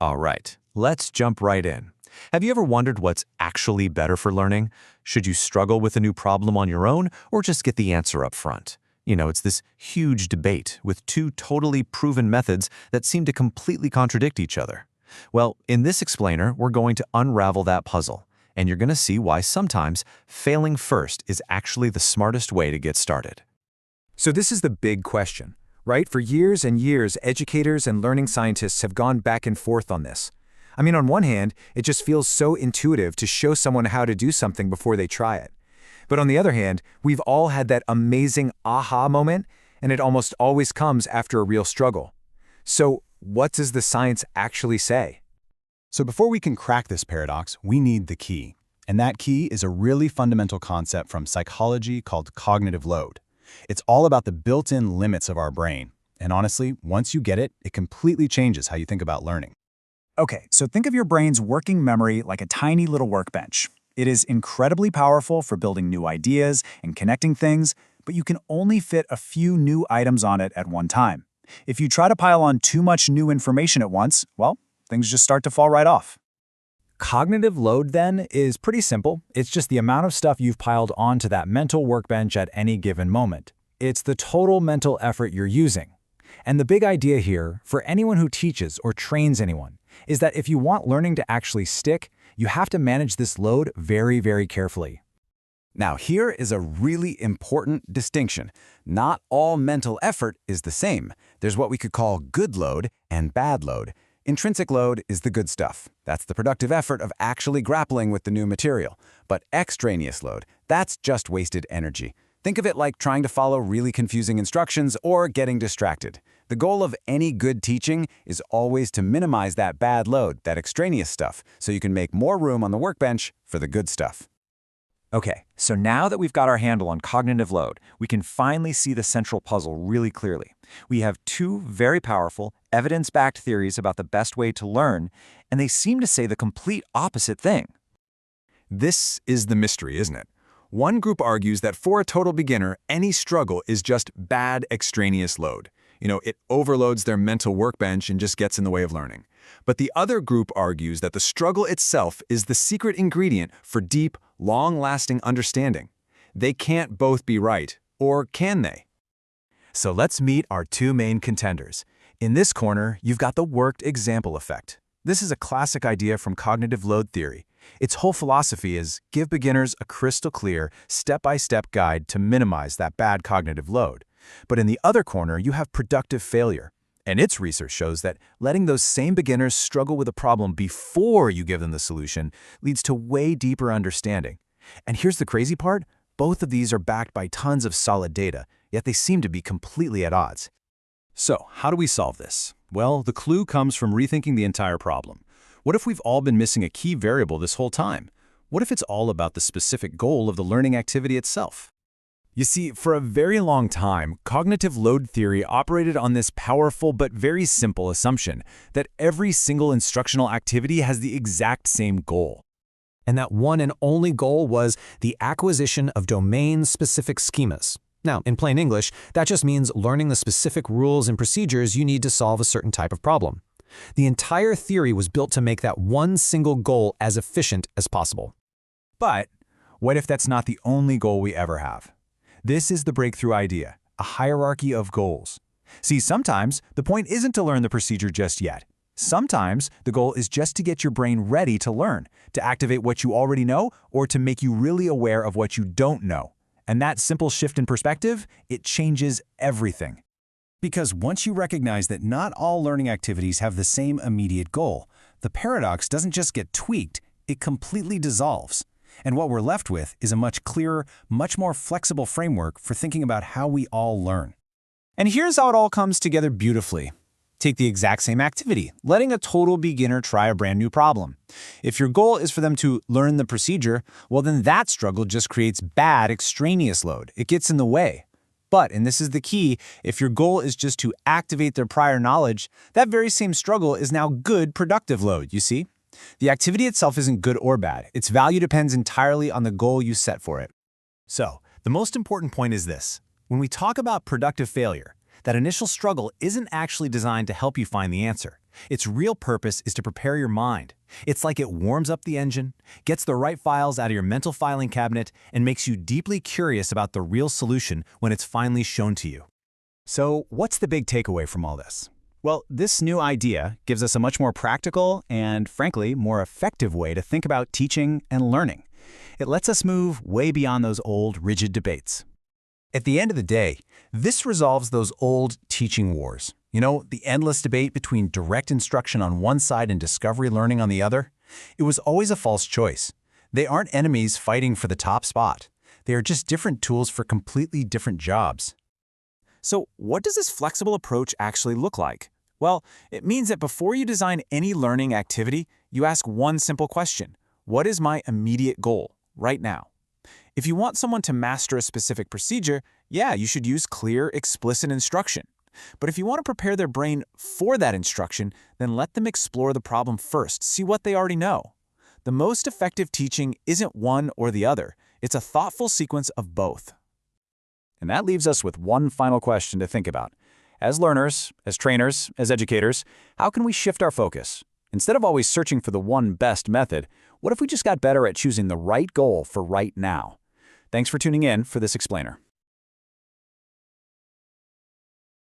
All right, let's jump right in. Have you ever wondered what's actually better for learning? Should you struggle with a new problem on your own or just get the answer up front? It's this huge debate with two totally proven methods that seem to completely contradict each other. Well, in this explainer, we're going to unravel that puzzle, and you're going to see why sometimes failing first is actually the smartest way to get started. So this is the big question, right? For years and years, educators and learning scientists have gone back and forth on this. I mean, on one hand, it just feels so intuitive to show someone how to do something before they try it. But on the other hand, we've all had that amazing aha moment, and it almost always comes after a real struggle. So what does the science actually say? So before we can crack this paradox, we need the key. And that key is a really fundamental concept from psychology called cognitive load. It's all about the built-in limits of our brain. And honestly, once you get it, it completely changes how you think about learning. Okay, so think of your brain's working memory like a tiny little workbench. It is incredibly powerful for building new ideas and connecting things, but you can only fit a few new items on it at one time. If you try to pile on too much new information at once, well, things just start to fall right off. Cognitive load, then, is pretty simple. It's just the amount of stuff you've piled onto that mental workbench at any given moment. It's the total mental effort you're using. And the big idea here, for anyone who teaches or trains anyone, is that if you want learning to actually stick, you have to manage this load very, very carefully. Now, here is a really important distinction. Not all mental effort is the same. There's what we could call good load and bad load. Intrinsic load is the good stuff. That's the productive effort of actually grappling with the new material. But extraneous load, that's just wasted energy. Think of it like trying to follow really confusing instructions or getting distracted. The goal of any good teaching is always to minimize that bad load, that extraneous stuff, so you can make more room on the workbench for the good stuff. Okay, so now that we've got our handle on cognitive load, we can finally see the central puzzle really clearly. We have two very powerful, evidence-backed theories about the best way to learn, and they seem to say the complete opposite thing. This is the mystery, isn't it? One group argues that for a total beginner, any struggle is just bad extraneous load. It overloads their mental workbench and just gets in the way of learning. But the other group argues that the struggle itself is the secret ingredient for deep, long-lasting understanding. They can't both be right, or can they? So let's meet our two main contenders. In this corner, you've got the worked example effect. This is a classic idea from cognitive load theory. Its whole philosophy is give beginners a crystal clear, step-by-step guide to minimize that bad cognitive load. But in the other corner, you have productive failure. And its research shows that letting those same beginners struggle with a problem before you give them the solution leads to way deeper understanding. And here's the crazy part, both of these are backed by tons of solid data, yet they seem to be completely at odds. So, how do we solve this? Well, the clue comes from rethinking the entire problem. What if we've all been missing a key variable this whole time? What if it's all about the specific goal of the learning activity itself? You see, for a very long time, cognitive load theory operated on this powerful but very simple assumption that every single instructional activity has the exact same goal. And that one and only goal was the acquisition of domain-specific schemas. Now, in plain English, that just means learning the specific rules and procedures you need to solve a certain type of problem. The entire theory was built to make that one single goal as efficient as possible. But what if that's not the only goal we ever have? This is the breakthrough idea, a hierarchy of goals. See, sometimes the point isn't to learn the procedure just yet. Sometimes the goal is just to get your brain ready to learn, to activate what you already know, or to make you really aware of what you don't know. And that simple shift in perspective, it changes everything. Because once you recognize that not all learning activities have the same immediate goal, the paradox doesn't just get tweaked, it completely dissolves. And what we're left with is a much clearer, much more flexible framework for thinking about how we all learn. And here's how it all comes together beautifully. Take the exact same activity, letting a total beginner try a brand new problem. If your goal is for them to learn the procedure, well then that struggle just creates bad extraneous load. It gets in the way. But, and this is the key, if your goal is just to activate their prior knowledge, that very same struggle is now good productive load, you see? The activity itself isn't good or bad. Its value depends entirely on the goal you set for it. So, the most important point is this. When we talk about productive failure, That initial struggle isn't actually designed to help you find the answer. Its real purpose is to prepare your mind. It's like it warms up the engine, gets the right files out of your mental filing cabinet, and makes you deeply curious about the real solution when it's finally shown to you. So what's the big takeaway from all this? Well, this new idea gives us a much more practical and, frankly, more effective way to think about teaching and learning. It lets us move way beyond those old, rigid debates. At the end of the day, this resolves those old teaching wars. You know, the endless debate between direct instruction on one side and discovery learning on the other. It was always a false choice. They aren't enemies fighting for the top spot. They are just different tools for completely different jobs. So what does this flexible approach actually look like? Well, it means that before you design any learning activity, you ask one simple question: what is my immediate goal right now? If you want someone to master a specific procedure, yeah, you should use clear, explicit instruction. But if you want to prepare their brain for that instruction, then let them explore the problem first, see what they already know. The most effective teaching isn't one or the other. It's a thoughtful sequence of both. And that leaves us with one final question to think about. As learners, as trainers, as educators, how can we shift our focus? Instead of always searching for the one best method, what if we just got better at choosing the right goal for right now? Thanks for tuning in for this explainer.